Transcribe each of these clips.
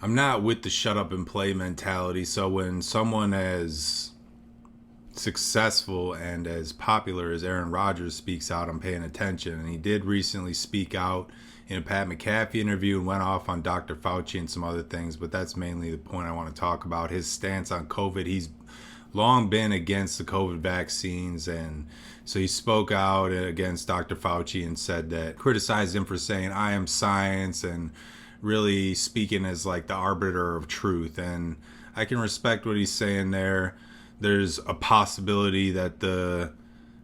I'm not with the shut up and play mentality. So when someone as successful and as popular as Aaron Rodgers speaks out, I'm paying attention. And he did recently speak out in a Pat McAfee interview and went off on Dr. Fauci and some other things, but that's mainly the point I want to talk about. His stance on COVID. He's long been against the COVID vaccines, and so he spoke out against Dr. Fauci and said that, criticized him for saying, I am science, and really speaking as like the arbiter of truth. And I can respect what he's saying there. There's a possibility that the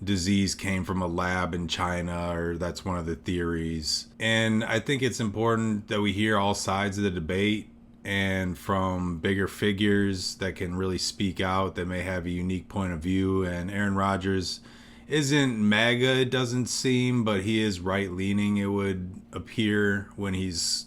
disease came from a lab in China, or that's one of the theories. And I think it's important that we hear all sides of the debate, and from bigger figures that can really speak out, that may have a unique point of view. And Aaron Rodgers isn't MAGA, it doesn't seem, but he is right-leaning, it would appear, when he's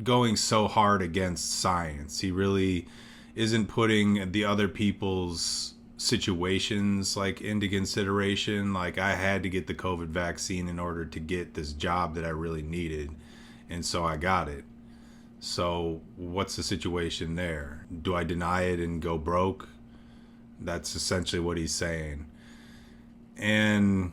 going so hard against science. He really isn't putting the other people's situations like into consideration. Like, I had to get the COVID vaccine in order to get this job that I really needed, and so I got it. So what's the situation there? Do I deny it and go broke? That's essentially what he's saying. And,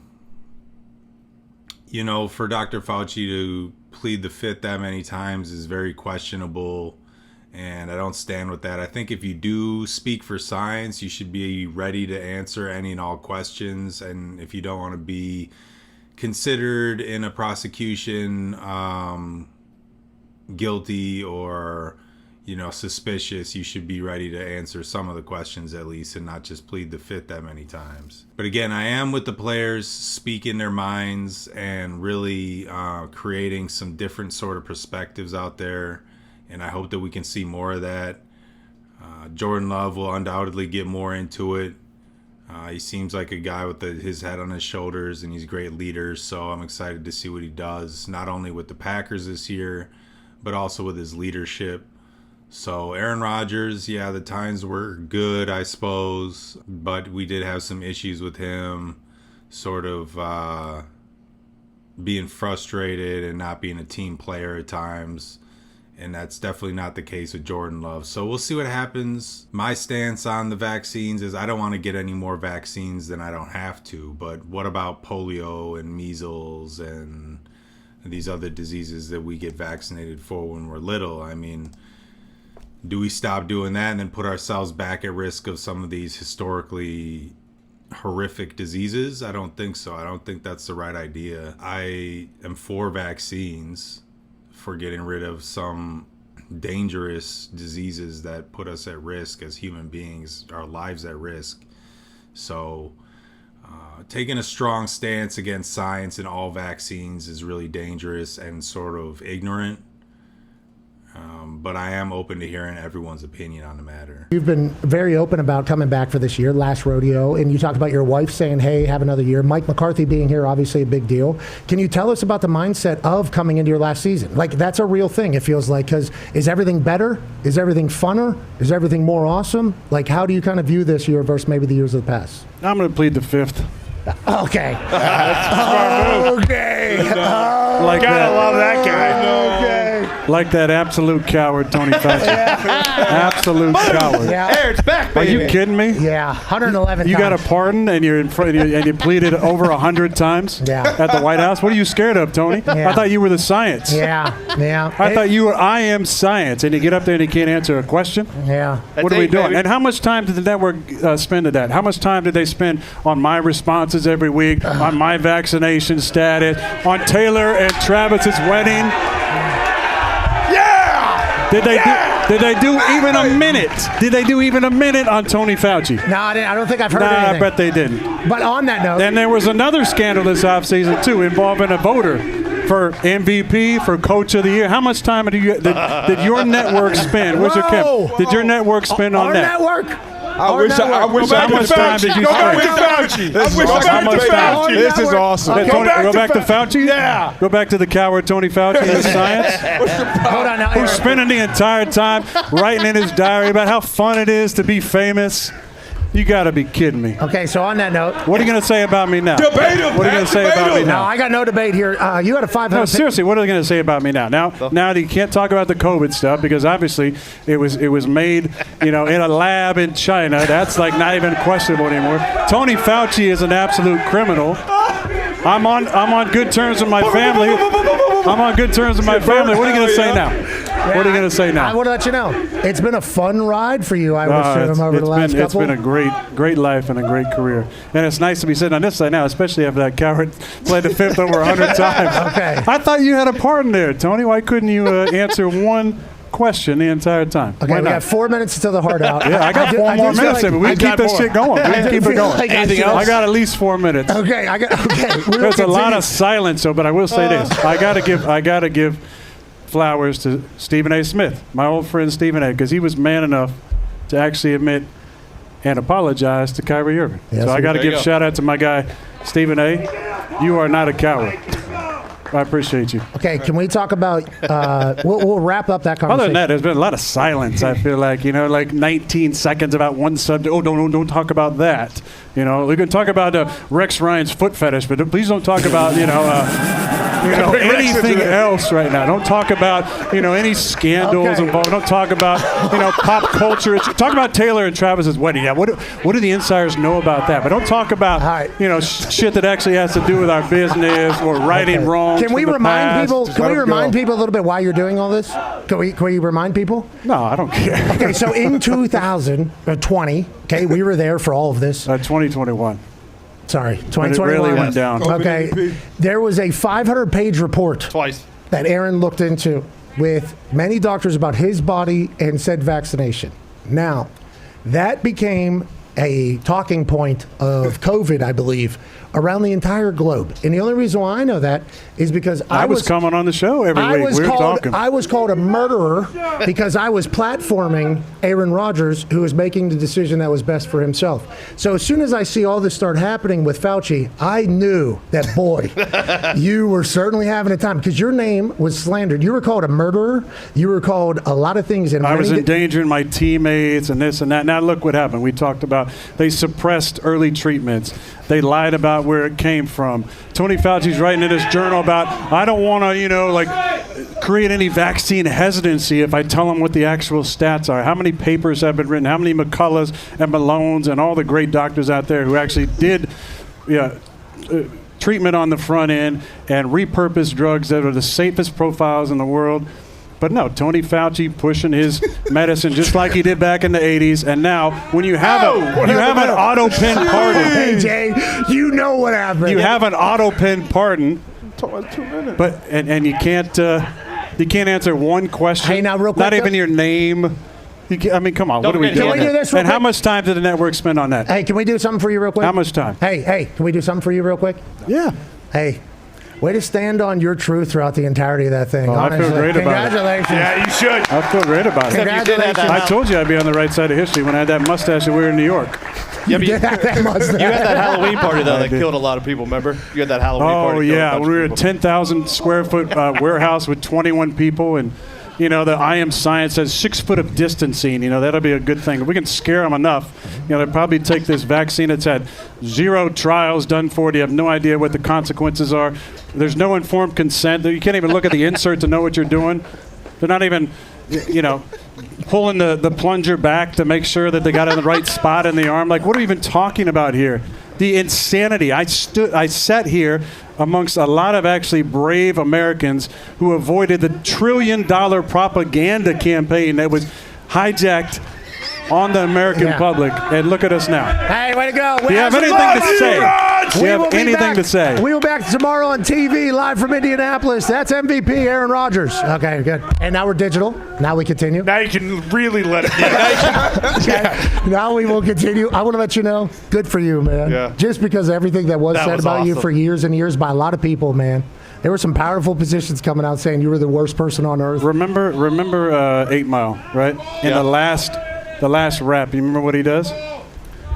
you know, for Dr. Fauci to plead the fifth that many times is very questionable, and I don't stand with that. I think if you do speak for science, you should be ready to answer any and all questions. And if you don't want to be considered in a prosecution guilty or, you know, suspicious, you should be ready to answer some of the questions at least, and not just plead the fifth that many times. But again, I am with the players speaking their minds and really creating some different sort of perspectives out there, and I hope that we can see more of that. Jordan Love will undoubtedly get more into it. He seems like a guy with his head on his shoulders, and he's a great leader, so I'm excited to see what he does, not only with the Packers this year, but also with his leadership. So Aaron Rodgers, yeah, the times were good, I suppose, but we did have some issues with him sort of being frustrated and not being a team player at times. And that's definitely not the case with Jordan Love. So we'll see what happens. My stance on the vaccines is I don't want to get any more vaccines than I don't have to. But what about polio and measles and these other diseases that we get vaccinated for when we're little? I mean, do we stop doing that and then put ourselves back at risk of some of these historically horrific diseases? I don't think so. I don't think that's the right idea. I am for vaccines, for getting rid of some dangerous diseases that put us at risk as human beings, our lives at risk. So taking a strong stance against science and all vaccines is really dangerous and sort of ignorant. But I am open to hearing everyone's opinion on the matter. You've been very open about coming back for this year, last rodeo, and you talked about your wife saying, hey, have another year. Mike McCarthy being here, obviously a big deal. Can you tell us about the mindset of coming into your last season? Like, that's a real thing, it feels like, because is everything better? Is everything funner? Is everything more awesome? Like, how do you kind of view this year versus maybe the years of the past? I'm going to plead the fifth. Okay. Okay. Like Gotta love that guy. Okay. Like that absolute coward, Tony Fauci. Absolute coward. Yeah. Hey, it's back, Are baby. you kidding me? Yeah, 111 You got a times. pardon and you're in front and you pleaded over 100 times Yeah. at the White House? What are you scared of, Tony? Yeah. I thought you were the science. Yeah, yeah. I thought you were I am science, and you get up there and you can't answer a question? Yeah. What are we it, doing? baby. And how much time did the network spend at that? How much time did they spend on my responses every week, on my vaccination status, on Taylor and Travis's wedding? Yeah! Did they do even a minute? Did they do even a minute on Tony Fauci? No, I don't think I've heard Nah, anything. I bet they didn't. But on that note, And there was another scandal this offseason, too, involving a voter for MVP, for Coach of the Year. How much time did your network spend? Where's your Whoa! Did your network spend on our that? network. I wish I How much time did you Go back spend? to Fauci. I wish I How could much do time? Fauci. This is awesome. Go back to Fauci? Yeah. Go back to the coward Tony Fauci and his science? Hold on now. Who's spending the entire time writing in his diary about how fun it is to be famous? You got to be kidding me. Okay, so on that note, What are you going to say about me now? Debate him, What are you going to say about me no, now? I got no debate here. You had a 500. No, seriously, what are they going to say about me now? Now you can't talk about the COVID stuff because obviously it was made, in a lab in China. That's like not even questionable anymore. Tony Fauci is an absolute criminal. I'm on good terms with my family. I'm on good terms with my family. What are you going to say now? What are you going to say now? I want to let you know. It's been a fun ride for you, I would assume, over the last couple. It's been a great life and a great career. And it's nice to be sitting on this side now, especially after that coward played the fifth over 100 times. Okay. I thought you had a part in there, Tony. Why couldn't you answer one question the entire time? Okay, we got 4 minutes until the heart out. Yeah, I got four more minutes in it. We can keep this shit going. We can keep it going. Anything I got at least 4 minutes. Okay, There's a lot of silence, though, but I will say this. I gotta give flowers to Stephen A. Smith, my old friend Stephen A., because he was man enough to actually admit and apologize to Kyrie Irving. Yes, so I got to give go. shout out to my guy Stephen A. You are not a coward. I appreciate you. Okay, can we talk about? We'll wrap up that conversation. Other than that, there's been a lot of silence. I feel like like 19 seconds about one subject. Oh, don't talk about that. We can talk about Rex Ryan's foot fetish, but please don't talk about anything else right now. Don't talk about any scandals involved. Don't talk about pop culture. Talk about Taylor and Travis's wedding. Yeah, what do the insiders know about that? But don't talk about shit that actually has to do with our business or righting wrongs. Can we from the remind past. people? Just Can let we them remind go. people a little bit why you're doing all this? Can we remind people? No, I don't care. Okay, so in 2020, we were there for all of this. 2021. Sorry, When it 2021. really went down. Okay, there was a 500-page report Twice. that Aaron looked into with many doctors about his body and said vaccination. Now, that became a talking point of COVID, I believe, around the entire globe. And the only reason why I know that is because I was coming on the show every week. We were talking. I was called a murderer because I was platforming Aaron Rodgers, who was making the decision that was best for himself. So as soon as I see all this start happening with Fauci, I knew that, boy, you were certainly having a time because your name was slandered. You were called a murderer. You were called a lot of things. And I was endangering my teammates and this and that. Now look what happened. We talked about they suppressed early treatments. They lied about where it came from. Tony Fauci's writing in his journal about, I don't want to, create any vaccine hesitancy if I tell them what the actual stats are. How many papers have been written? How many McCulloughs and Malones and all the great doctors out there who actually did treatment on the front end and repurposed drugs that are the safest profiles in the world. But no, Tony Fauci pushing his medicine just like he did back in the 80s. And now, when you have an auto pen pardon. Hey, Jay, you know what happened. You have an auto pen pardon. Talking about 2 minutes. But and you can't answer one question. Hey, now real quick, not even your name. Come on. What are we Can doing? we do this real And how quick? much time did the network spend on that? Hey, can we do something for you real quick? How much time? Hey, can we do something for you real quick? Yeah. Hey, way to stand on your truth throughout the entirety of that thing. Oh, I feel honestly. great about it. Congratulations. Yeah, you should. I feel great about it. Congratulations. I told you I'd be on the right side of history when I had that mustache that we were in New York. Yeah, but you, That mustache. you had that Halloween party, though, that killed a lot of people, remember? You had that Halloween party. Oh, that killed yeah. a bunch We were of a people. 10,000 square foot warehouse with 21 people. And, the I Am Science says 6 foot of distancing. That'll be a good thing. If we can scare them enough, they'll probably take this vaccine that's had 0 trials done for it. You have no idea what the consequences are. There's no informed consent. You can't even look at the insert to know what you're doing. They're not even, pulling the plunger back to make sure that they got it in the right spot in the arm. Like, what are we even talking about here? The insanity. I sat here amongst a lot of actually brave Americans who avoided the $1 trillion propaganda campaign that was hijacked on the American public. And look at us now. Hey, way to go. Do you have anything to say? Do you have will be anything back. to say? We will be back tomorrow on TV, live from Indianapolis. That's MVP Aaron Rodgers. Okay, good. And now we're digital. Now we continue. Now you can really let it Okay. Now we will continue. I want to let you know, good for you, man. Yeah. Just because everything that was That said was about you awesome. for years and years by a lot of people, man. There were some powerful positions coming out saying you were the worst person on earth. Remember 8 Mile, right? In Yeah. the last rap, you remember what he does?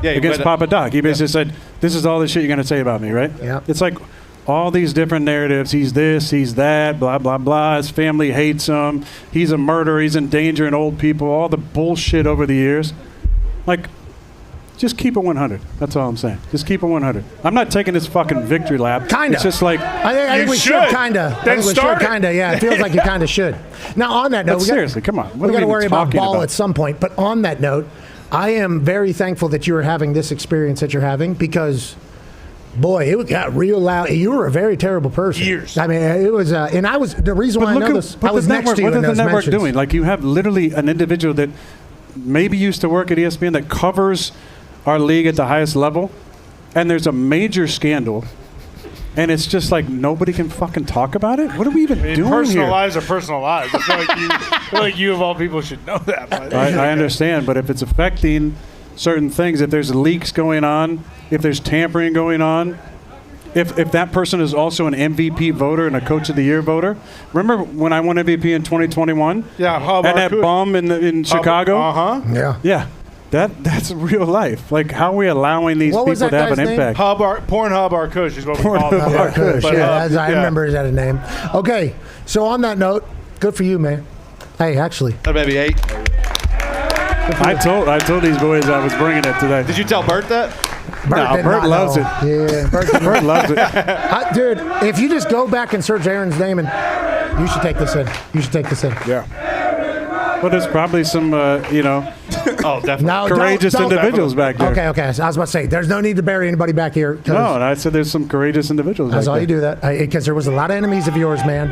Yeah, Against Papa Doc. He basically said, this is all the shit you're going to say about me, right? Yeah. It's like all these different narratives. He's this, he's that, blah, blah, blah. His family hates him. He's a murderer. He's endangering old people. All the bullshit over the years. Like, Just keep it 100. That's all I'm saying. Just keep it 100. I'm not taking this fucking victory lap. Kinda. It's just like. I think we should kinda. I think we should kinda. Yeah, it feels like you kinda should. Now on that note, seriously, come on. We got to worry about ball about? at some point. But on that note, I am very thankful that you are having this experience that you're having because. Boy, it got real loud. You were a very terrible person. Years. I mean, it was, and I was the reason why I know this. I was next to you What in is the those network mentions. doing? Like you have literally an individual that maybe used to work at ESPN that covers our league at the highest level, and there's a major scandal, and it's just like nobody can fucking talk about it. What are we even doing personal here? lives are personal lives. I feel like you of all people should know that. But I understand, but if it's affecting certain things, if there's leaks going on, if there's tampering going on, if that person is also an MVP voter and a Coach of the Year voter. Remember when I won MVP in 2021? Yeah, and that bum in Chicago? Uh-huh. Yeah. That's real life. Like, how are we allowing these What was people that to have guy's an name? impact? Pornhub Arkush is what we call it. Pornhub Arkush, But, yeah, I yeah. remember he had a name. Okay, so on that note, good for you, man. Hey, actually, Maybe 8. I told these boys I was bringing it today. Did you tell Bert that? did Bert not loves know. it. Yeah, Bert loves it. dude. If you just go back and search Aaron's name, and you should take this in. You should take this in. Yeah. Well, there's probably some, Oh, definitely. No, courageous don't. individuals back there. Okay. So I was about to say, there's no need to bury anybody back here. No, and I said there's some courageous individuals That's back all there. you do that because there was a lot of enemies of yours, man.